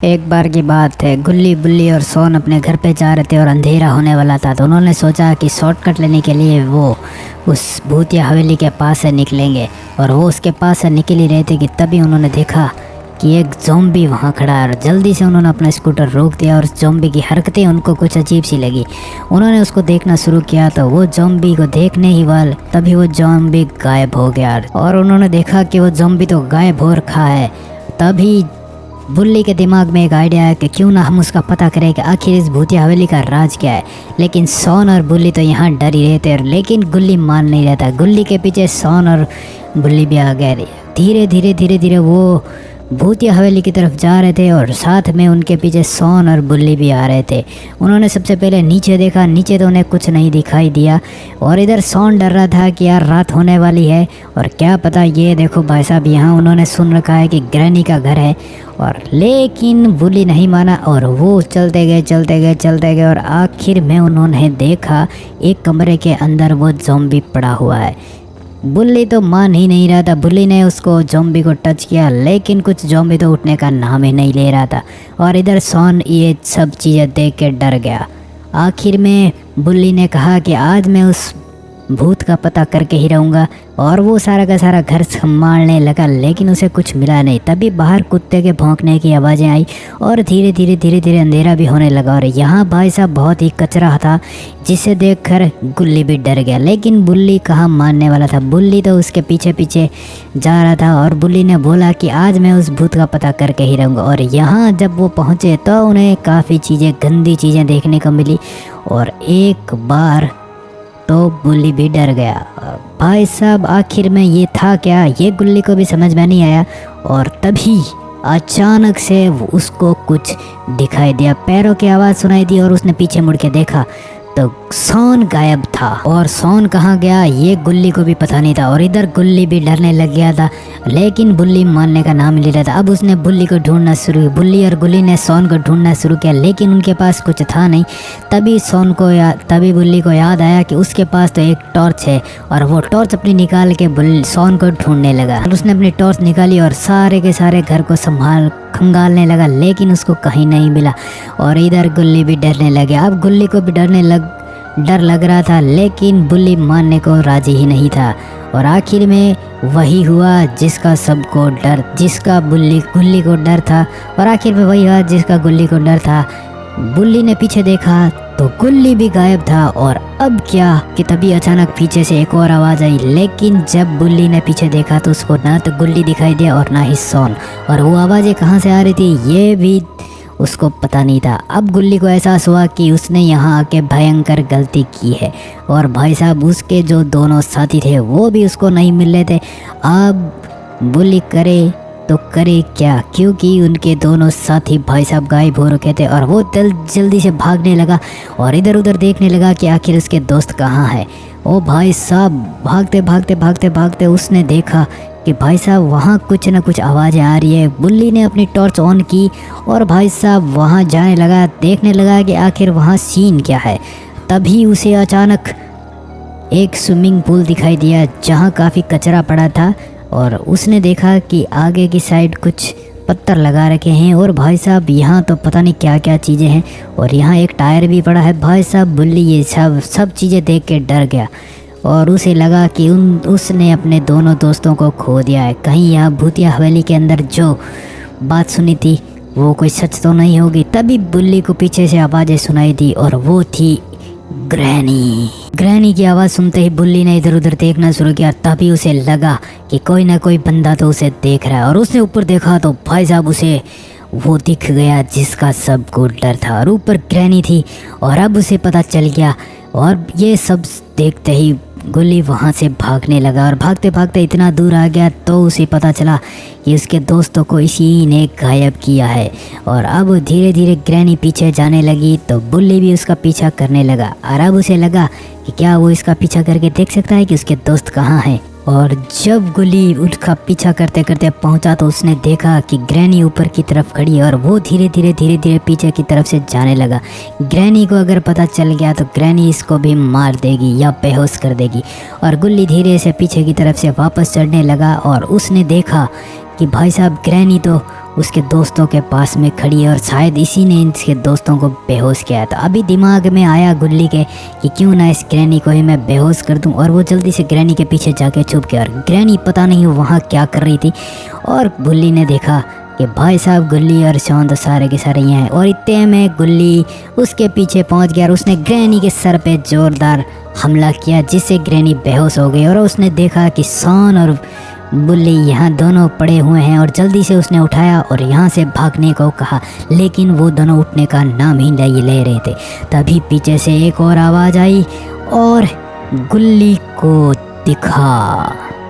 एक बार की बात है, गुल्ली बुल्ली और सोन अपने घर पे जा रहे थे और अंधेरा होने वाला था। तो उन्होंने सोचा कि शॉर्टकट लेने के लिए वो उस भूतिया हवेली के पास से निकलेंगे। और वो उसके पास से निकल ही रहे थे कि तभी उन्होंने देखा कि एक ज़ॉम्बी वहाँ खड़ा है। और जल्दी से उन्होंने अपना स्कूटर रोक दिया और उस ज़ॉम्बी की हरकतें उनको कुछ अजीब सी लगी। उन्होंने उसको देखना शुरू किया तो वो ज़ॉम्बी को देखने ही वाल तभी वो ज़ॉम्बी गायब हो गया। और उन्होंने देखा कि वो ज़ॉम्बी तो गायब हो रखा है। तभी बुल्ली के दिमाग में एक आइडिया है कि क्यों ना हम उसका पता करें कि आखिर इस भूतिया हवेली का राज क्या है। लेकिन सोन और बुल्ली तो यहाँ डर ही रहते हैं, लेकिन गुल्ली मान नहीं रहता। गुल्ली के पीछे सोन और बुल्ली भी आ गए। धीरे धीरे वो भूतिया हवेली की तरफ जा रहे थे और साथ में उनके पीछे सोन और बुल्ली भी आ रहे थे। उन्होंने सबसे पहले नीचे देखा, नीचे तो उन्हें कुछ नहीं दिखाई दिया। और इधर सोन डर रहा था कि यार रात होने वाली है और क्या पता, ये देखो भाई साहब, यहाँ उन्होंने सुन रखा है कि ग्रैनी का घर है। और लेकिन बुल्ली नहीं माना और वो चलते गए और आखिर में उन्होंने देखा एक कमरे के अंदर वो ज़ॉम्बी पड़ा हुआ है। बुल्ली तो मान ही नहीं रहा था। बुल्ली ने उसको ज़ॉम्बी को टच किया, लेकिन कुछ ज़ॉम्बी तो उठने का नाम ही नहीं ले रहा था। और इधर सोन ये सब चीज़ें देख के डर गया। आखिर में बुल्ली ने कहा कि आज मैं उस भूत का पता करके ही रहूँगा। और वो सारा का सारा घर संभालने लगा, लेकिन उसे कुछ मिला नहीं। तभी बाहर कुत्ते के भौंकने की आवाज़ें आई और धीरे धीरे अंधेरा भी होने लगा। और यहाँ भाई साहब बहुत ही कचरा था, जिसे देखकर गुल्ली भी डर गया। लेकिन बुल्ली कहाँ मानने वाला था। बुल्ली तो उसके पीछे पीछे जा रहा था और बुल्ली ने बोला कि आज मैं उस भूत का पता करके ही रहूँगा। और यहाँ जब वो पहुँचे तो उन्हें काफ़ी चीज़ें, गंदी चीज़ें देखने को मिली। और एक बार तो बुल्ली भी डर गया। भाई साहब आखिर में ये था क्या, ये गुल्ली को भी समझ में नहीं आया। और तभी अचानक से उसको कुछ दिखाई दिया, पैरों की आवाज़ सुनाई दी और उसने पीछे मुड़ के देखा तो सोन गायब था। और सोन कहाँ गया ये गुल्ली को भी पता नहीं था। और इधर गुल्ली भी डरने लग गया था, लेकिन बुल्ली मानने का नाम ले रहा था। अब उसने बुल्ली को ढूंढना शुरू किया। बुल्ली और गुल्ली ने सोन को ढूंढना शुरू किया, लेकिन उनके पास कुछ था नहीं। तभी बुल्ली को याद आया कि उसके पास तो एक टॉर्च है। और वो टॉर्च अपनी निकाल के सोन को ढूंढने लगा। और उसने अपनी टॉर्च निकाली और सारे के सारे घर को खंगालने लगा, लेकिन उसको कहीं नहीं मिला। और इधर गुल्ली भी डरने लगे। अब गुल्ली को भी डर लग रहा था, लेकिन बुल्ली मानने को राजी ही नहीं था। और आखिर में वही हुआ जिसका गुल्ली को डर था। और आखिर में वही हुआ जिसका गुल्ली को डर था। बुल्ली ने पीछे देखा तो गुल्ली भी गायब था। और अब क्या कि तभी अचानक पीछे से एक और आवाज़ आई, लेकिन जब बुल्ली ने पीछे देखा तो उसको ना तो गुल्ली दिखाई दिया और ना ही सोन। और वो आवाज़ें कहाँ से आ रही थी ये भी उसको पता नहीं था। अब गुल्ली को एहसास हुआ कि उसने यहाँ आके भयंकर गलती की है। और भाई साहब उसके जो दोनों साथी थे वो भी उसको नहीं मिल रहे थे। अब बुल्ली करे तो करे क्या, क्योंकि उनके दोनों साथी भाई साहब गायब हो रखे थे। और वो जल्दी से भागने लगा और इधर उधर देखने लगा कि आखिर उसके दोस्त कहाँ है। ओ भाई साहब भागते उसने देखा कि भाई साहब वहाँ कुछ ना कुछ आवाज़ें आ रही है। बुल्ली ने अपनी टॉर्च ऑन की और भाई साहब वहाँ जाने लगा, देखने लगा कि आखिर वहाँ सीन क्या है। तभी उसे अचानक एक स्विमिंग पूल दिखाई दिया जहाँ काफ़ी कचरा पड़ा था। और उसने देखा कि आगे की साइड कुछ पत्थर लगा रखे हैं। और भाई साहब यहाँ तो पता नहीं क्या क्या चीज़ें हैं। और यहाँ एक टायर भी पड़ा है। भाई साहब बुल्ली ये सब चीज़ें देख के डर गया और उसे लगा कि उसने अपने दोनों दोस्तों को खो दिया है। कहीं यहाँ भूतिया हवेली के अंदर जो बात सुनी थी वो कोई सच तो नहीं होगी। तभी बुल्ली को पीछे से आवाज़ें सुनाई दी और वो थी ग्रैनी की आवाज़ सुनते ही बुल्ली ने इधर उधर देखना शुरू किया। तभी उसे लगा कि कोई ना कोई बंदा तो उसे देख रहा है। और उसने ऊपर देखा तो भाई साहब उसे वो दिख गया जिसका सबको डर था। और ऊपर ग्रैनी थी और अब उसे पता चल गया। और ये सब देखते ही गुल्ली वहाँ से भागने लगा और भागते इतना दूर आ गया तो उसे पता चला कि उसके दोस्तों को इसी ने गायब किया है। और अब धीरे ग्रैनी पीछे जाने लगी तो बुल्ली भी उसका पीछा करने लगा। और अब उसे लगा कि क्या वो इसका पीछा करके देख सकता है कि उसके दोस्त कहाँ हैं। और जब गुल्ली उसका पीछा करते पहुंचा तो उसने देखा कि ग्रैनी ऊपर की तरफ खड़ी है और वो धीरे धीरे पीछे की तरफ से जाने लगा। ग्रैनी को अगर पता चल गया तो ग्रैनी इसको भी मार देगी या बेहोश कर देगी। और गुल्ली धीरे से पीछे की तरफ से वापस चढ़ने लगा और उसने देखा कि भाई साहब ग्रैनी तो उसके दोस्तों के पास में खड़ी है और शायद इसी ने इसके दोस्तों को बेहोश किया। तो अभी दिमाग में आया गुल्ली के कि क्यों ना इस ग्रैनी को ही मैं बेहोश कर दूं, और वो जल्दी से ग्रैनी के पीछे जाके छुप गया। और ग्रैनी पता नहीं वहाँ क्या कर रही थी, और गुल्ली ने देखा कि भाई साहब गुल्ली और शॉन तो सारे के सारे यहाँ हैं। और इतने में गुल्ली उसके पीछे पहुँच गया और उसने ग्रैनी के सर पे जोरदार हमला किया, जिससे ग्रैनी बेहोश हो गई। और उसने देखा कि शॉन और बुल्ली यहाँ दोनों पड़े हुए हैं, और जल्दी से उसने उठाया और यहाँ से भागने को कहा, लेकिन वो दोनों उठने का नाम ही नहीं ले रहे थे। तभी पीछे से एक और आवाज़ आई और गुल्ली को दिखा।